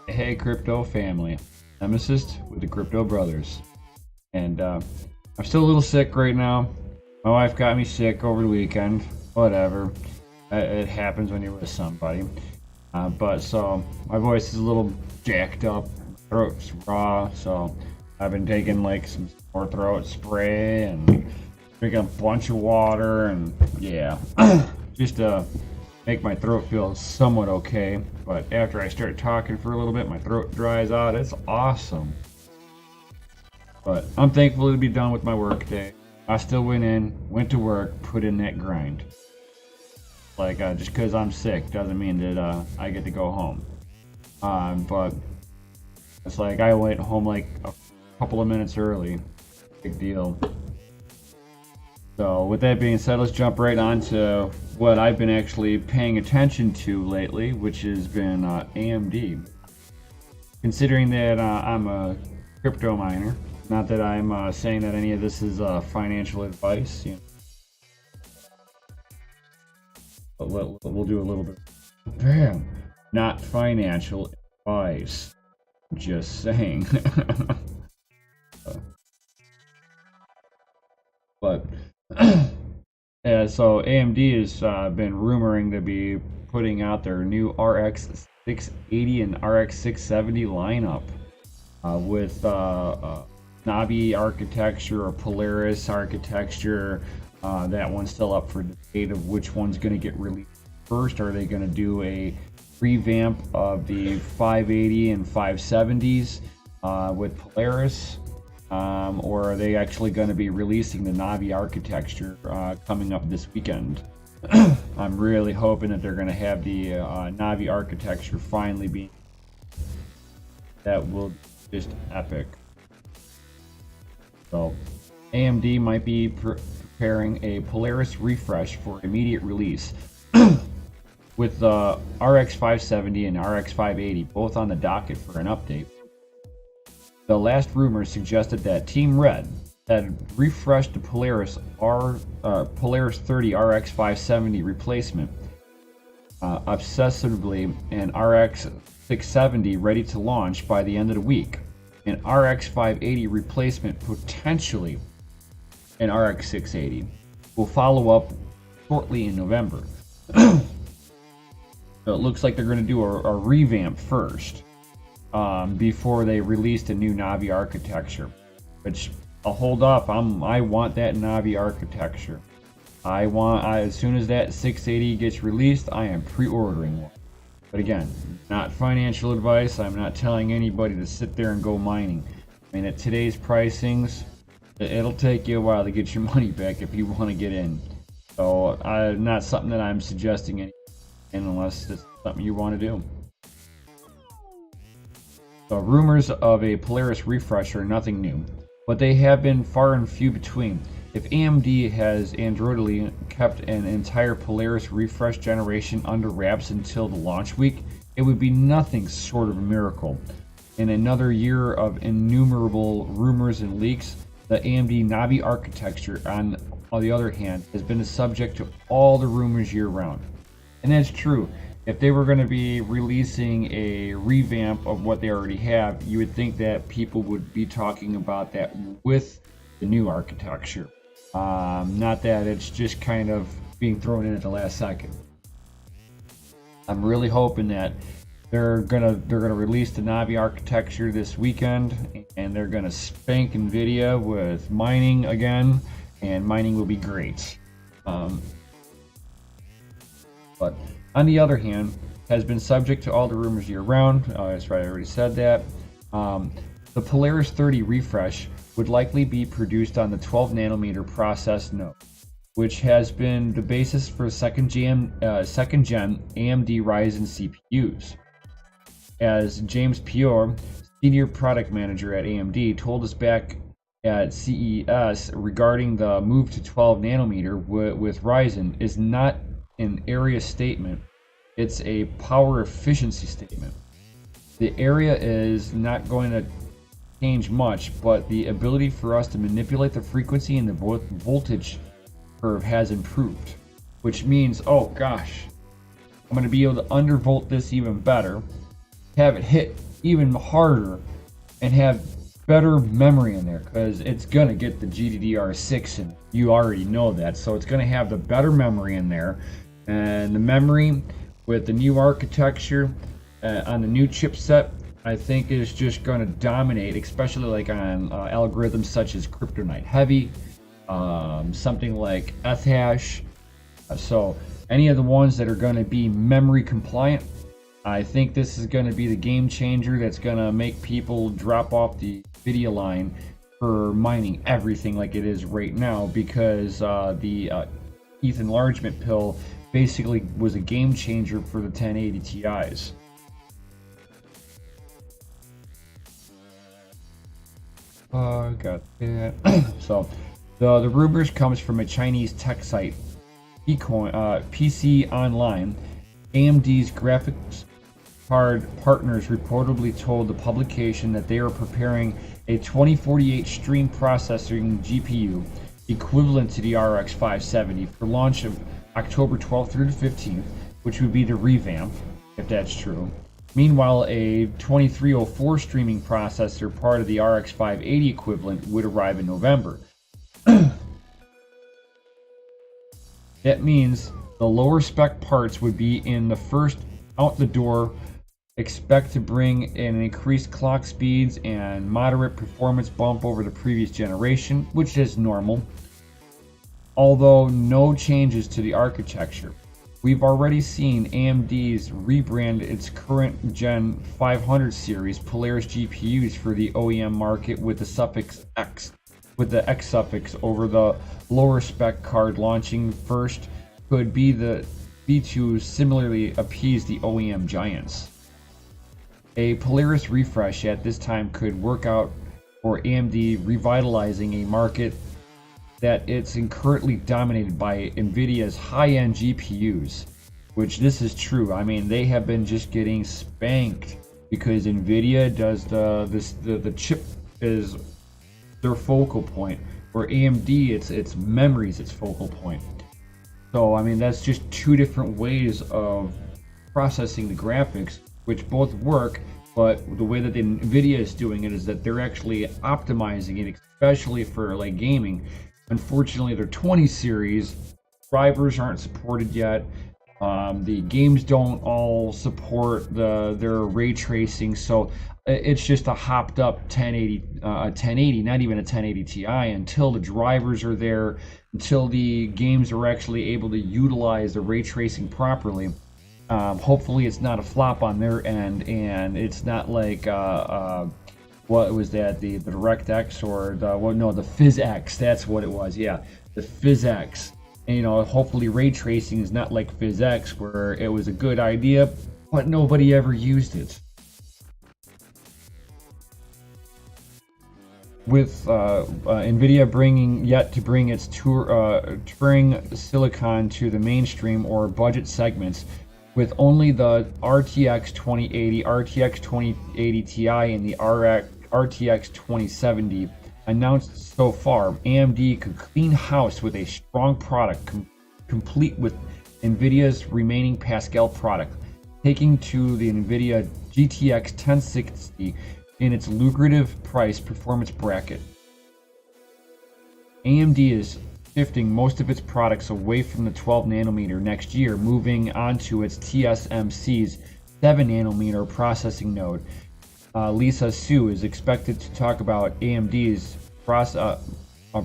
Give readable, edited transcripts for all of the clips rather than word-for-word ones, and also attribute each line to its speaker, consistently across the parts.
Speaker 1: Hey, crypto family. Nemesis with the Crypto Brothers. And I'm still a little sick right now. My wife got me sick over the weekend. Whatever. It happens when you're with somebody. But so my voice is a little jacked up. Throat's raw. So I've been taking like some sore throat spray and drinking a bunch of water. And yeah, just make my throat feel somewhat okay. But after I start talking for a little bit, my throat dries out. It's awesome. But I'm thankful to be done with my work day. I still went to work, put in that grind. Like, just because I'm sick doesn't mean that I get to go home. But it's like I went home like a couple of minutes early. Big deal. So with that being said, let's jump right on to what I've been actually paying attention to lately, which has been AMD. Considering that I'm a crypto miner, not that I'm saying that any of this is financial advice, you know. But we'll do a little bit. Damn, not financial advice. Just saying. But yeah, so AMD has been rumoring to be putting out their new RX 680 and RX 670 lineup with Navi architecture or Polaris architecture. That one's still up for debate of which one's going to get released first. Are they going to do a revamp of the 580 and 570s with Polaris? Or are they actually going to be releasing the Navi architecture coming up this weekend? I'm really hoping that they're going to have the Navi architecture finally be. That will be just epic. So AMD might be preparing a Polaris refresh for immediate release with the RX 570 and RX 580 both on the docket for an update. The last rumors suggested that Team Red had refreshed the Polaris 30 RX 570 replacement obsessively and RX 670 ready to launch by the end of the week, and RX 580 replacement potentially an RX 680 will follow up shortly in November. So it looks like they're going to do a revamp first. Before they released a new Navi architecture, which I'll hold off. I want that Navi architecture. As soon as that 680 gets released, I am pre-ordering one. But again, not financial advice. I'm not telling anybody to sit there and go mining. I mean, at today's pricings, it'll take you a while to get your money back if you want to get in. So, not something that I'm suggesting unless it's something you want to do. So rumors of a Polaris refresh are nothing new, but they have been far and few between. If AMD has adroitly kept an entire Polaris refresh generation under wraps until the launch week, it would be nothing short of a miracle. In another year of innumerable rumors and leaks, the AMD Navi architecture, on the other hand, has been the subject to all the rumors year-round. And that's true. If they were going to be releasing a revamp of what they already have, you would think that people would be talking about that with the new architecture. Not that it's just kind of being thrown in at the last second. I'm really hoping that they're gonna release the Navi architecture this weekend, and they're gonna spank Nvidia with mining again, and mining will be great. But on the other hand, has been subject to all the rumors year-round. That's right, I already said that. The Polaris 30 refresh would likely be produced on the 12nm process node, which has been the basis for second-gen AMD Ryzen CPUs. As James Pior, senior product manager at AMD, told us back at CES regarding the move to 12nm with Ryzen is not an area statement, it's a power efficiency statement. The area is not going to change much, but the ability for us to manipulate the frequency and the voltage curve has improved, which means, oh gosh, I'm going to be able to undervolt this even better, have it hit even harder and have better memory in there, because it's gonna get the GDDR6 and you already know that, so it's gonna have the better memory in there. And the memory with the new architecture on the new chipset, I think is just going to dominate, especially like on algorithms such as Kryptonite Heavy, something like Ethash. So any of the ones that are going to be memory compliant, I think this is going to be the game changer that's going to make people drop off the NVIDIA line for mining everything like it is right now, because the ETH enlargement pill basically was a game changer for the 1080 Ti's. Got that. So the rumors comes from a Chinese tech site, PC Online. AMD's graphics card partners reportedly told the publication that they are preparing a 2048 stream processing GPU equivalent to the RX 570 for launch of October 12th through the 15th, which would be the revamp, if that's true. Meanwhile, a 2304 streaming processor, part of the RX 580 equivalent, would arrive in November. That means the lower spec parts would be in the first out the door. Expect to bring in increased clock speeds and moderate performance bump over the previous generation, which is normal. Although no changes to the architecture. We've already seen AMD's rebrand its current Gen 500 series Polaris GPUs for the OEM market with the suffix X, with the X suffix over the lower spec card. Launching first could be to similarly appease the OEM giants. A Polaris refresh at this time could work out for AMD, revitalizing a market that it's currently dominated by NVIDIA's high-end GPUs, which this is true. I mean, they have been just getting spanked because NVIDIA does the chip is their focal point, where AMD it's memories its focal point. So I mean, that's just two different ways of processing the graphics, which both work. But the way that the NVIDIA is doing it is that they're actually optimizing it, especially for like gaming. Unfortunately, their 20 series drivers aren't supported yet. The games don't all support their ray tracing, so it's just a hopped up 1080, not even a 1080 Ti, until the drivers are there, until the games are actually able to utilize the ray tracing properly. Hopefully, it's not a flop on their end, and it's not like what was that? The DirectX or the PhysX? That's what it was. Yeah, the PhysX. And, you know, hopefully ray tracing is not like PhysX, where it was a good idea, but nobody ever used it. With NVIDIA yet to bring its Turing silicon to the mainstream or budget segments, with only the RTX 2080, RTX 2080 Ti, and the RTX 2070 announced so far, AMD could clean house with a strong product complete with NVIDIA's remaining Pascal product, taking to the NVIDIA GTX 1060 in its lucrative price performance bracket. AMD is shifting most of its products away from the 12 nanometer next year, moving on to its TSMC's 7 nanometer processing node. Lisa Su is expected to talk about AMD's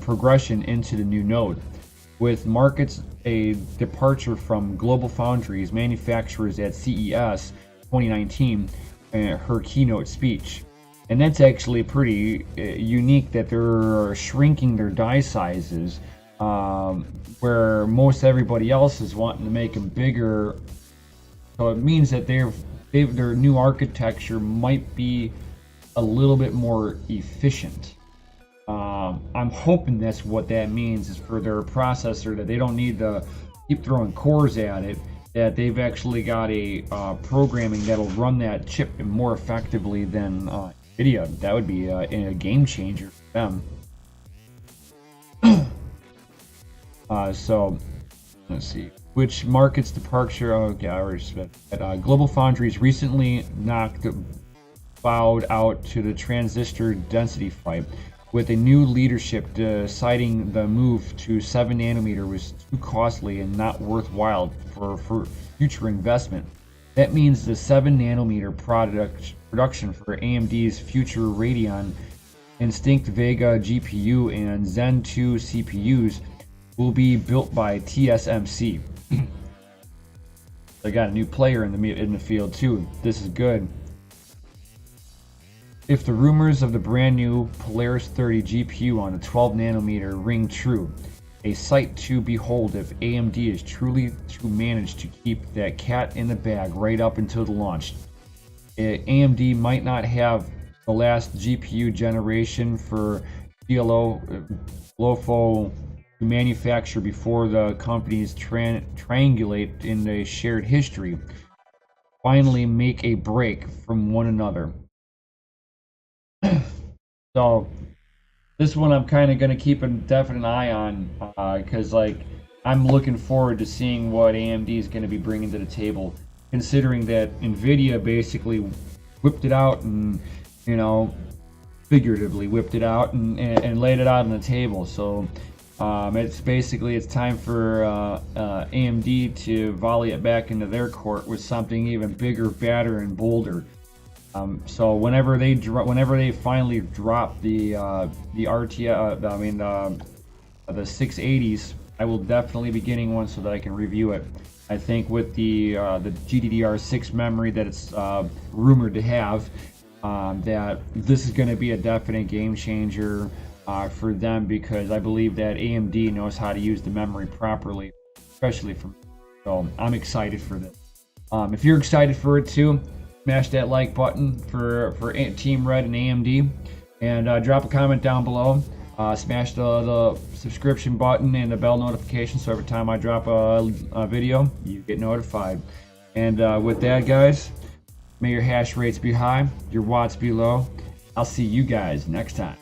Speaker 1: progression into the new node, with markets a departure from global foundries manufacturers at CES 2019, her keynote speech. And that's actually pretty unique that they're shrinking their die sizes, where most everybody else is wanting to make them bigger. So it means that their new architecture might be a little bit more efficient. I'm hoping that's what that means, is for their processor, that they don't need to keep throwing cores at it, that they've actually got a programming that'll run that chip more effectively than NVIDIA. That would be a game changer for them. So let's see. Which markets departure? Oh, yeah, I already said that. Global Foundries recently knocked bowed out to the transistor density fight, with a new leadership deciding the move to 7 nanometer was too costly and not worthwhile for future investment. That means the 7 nanometer production for AMD's future Radeon Instinct Vega GPU and Zen 2 CPUs will be built by TSMC. They got a new player in the field too. This is good. If the rumors of the brand new Polaris 30 GPU on the 12 nanometer ring true, a sight to behold if AMD is truly to manage to keep that cat in the bag right up until the launch. AMD might not have the last GPU generation for LOFO to manufacture before the companies triangulate in a shared history, finally make a break from one another. So this one I'm kind of going to keep a definite eye on, because like I'm looking forward to seeing what AMD is going to be bringing to the table, considering that Nvidia basically whipped it out and, you know, figuratively whipped it out and laid it out on the table. So it's time for AMD to volley it back into their court with something even bigger, badder, and bolder. So whenever they finally drop the RT, the 680s, I will definitely be getting one so that I can review it. I think with the GDDR6 memory that it's rumored to have, that this is going to be a definite game changer for them, because I believe that AMD knows how to use the memory properly, especially for me. So I'm excited for this. If you're excited for it too, smash that like button for Team Red and AMD, and drop a comment down below. Smash the subscription button and the bell notification so every time I drop a video, you get notified. And with that, guys, may your hash rates be high, your watts be low. I'll see you guys next time.